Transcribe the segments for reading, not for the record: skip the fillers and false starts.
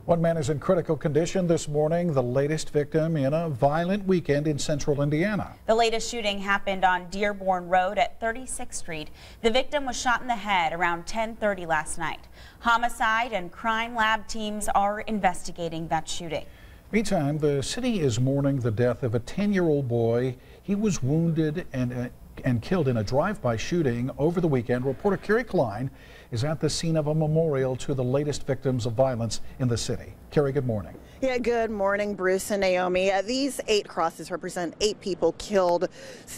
One man is in critical condition this morning, the latest victim in a violent weekend in central Indiana. The latest shooting happened on Dearborn Road at 36th Street. The victim was shot in the head around 10:30 last night. Homicide and crime lab teams are investigating that shooting. Meantime, the city is mourning the death of a 10-year-old boy. He was wounded and killed in a drive-by shooting over the weekend. Reporter Carrie Klein is at the scene of a memorial to the latest victims of violence in the city. Carrie, good morning. Yeah, good morning, Bruce and Naomi. These 8 crosses represent 8 people killed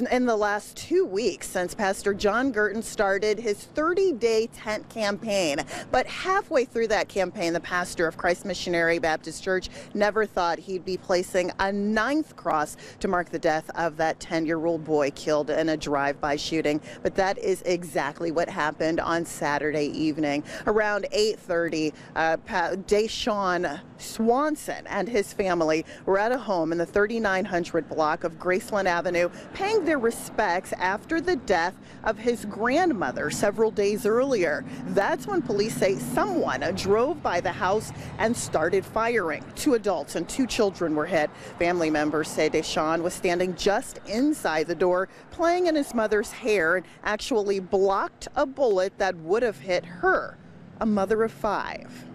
in the last 2 weeks since Pastor John Gurton started his 30-day tent campaign. But halfway through that campaign, the pastor of Christ Missionary Baptist Church never thought he'd be placing a 9th cross to mark the death of that 10-year-old boy killed in a drive-by shooting. But that is exactly what happened on Saturday evening. Around 8:30, Deshaun Swanson and his family were at a home in the 3900 block of Graceland Avenue paying their respects after the death of his grandmother several days earlier. That's when police say someone drove by the house and started firing. 2 adults and 2 children were hit. Family members say Deshaun was standing just inside the door playing in his mother's hair and actually blocked a bullet that would have hit her, a mother of 5.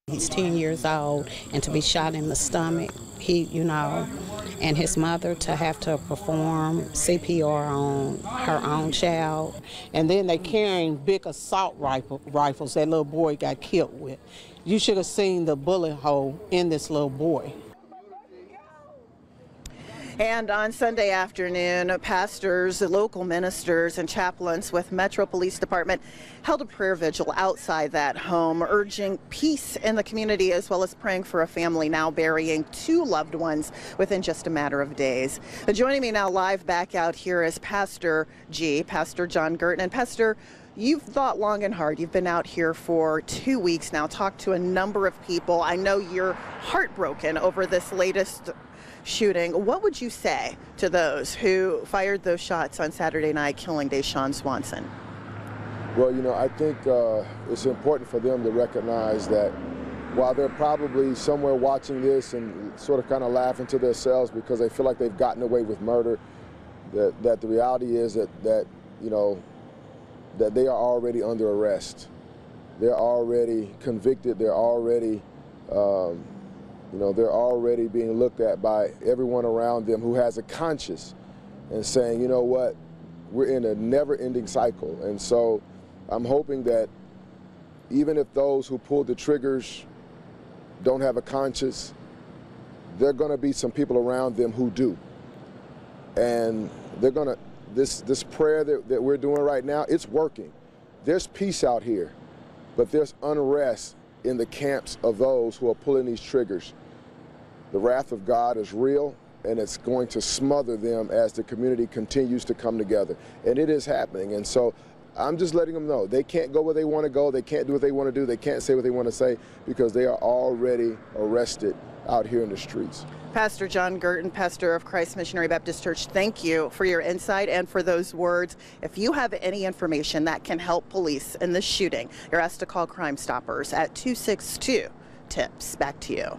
He's 10 years old, and to be shot in the stomach, and his mother to have to perform CPR on her own child. And then they carrying big assault rifles that little boy got killed with. You should have seen the bullet hole in this little boy. And on Sunday afternoon, pastors, local ministers, and chaplains with Metro Police Department held a prayer vigil outside that home, urging peace in the community as well as praying for a family now burying 2 loved ones within just a matter of days. Joining me now live back out here is Pastor John Gurton. And Pastor, you've thought long and hard. You've been out here for 2 weeks now, talked to a number of people. I know you're heartbroken over this latest shooting. What would you say to those who fired those shots on Saturday night, killing Deshaun Swanson? Well, I think it's important for them to recognize that while they're probably somewhere watching this and sort of kind of laughing to themselves because they feel like they've gotten away with murder, that the reality is that they are already under arrest. They're already convicted. They're already they're already being looked at by everyone around them who has a conscience and saying, you know what, we're in a never-ending cycle. And so I'm hoping that even if those who pulled the triggers don't have a conscience, there are going to be some people around them who do. And they're going to, this prayer that we're doing right now, it's working. There's peace out here, but there's unrest in the camps of those who are pulling these triggers. The wrath of God is real, and it's going to smother them as the community continues to come together. And it is happening. And so I'm just letting them know they can't go where they want to go. They can't do what they want to do. They can't say what they want to say because they are already arrested out here in the streets. Pastor John Gurton, pastor of Christ Missionary Baptist Church, thank you for your insight and for those words. If you have any information that can help police in this shooting, you're asked to call Crime Stoppers at 262-TIPS. Back to you.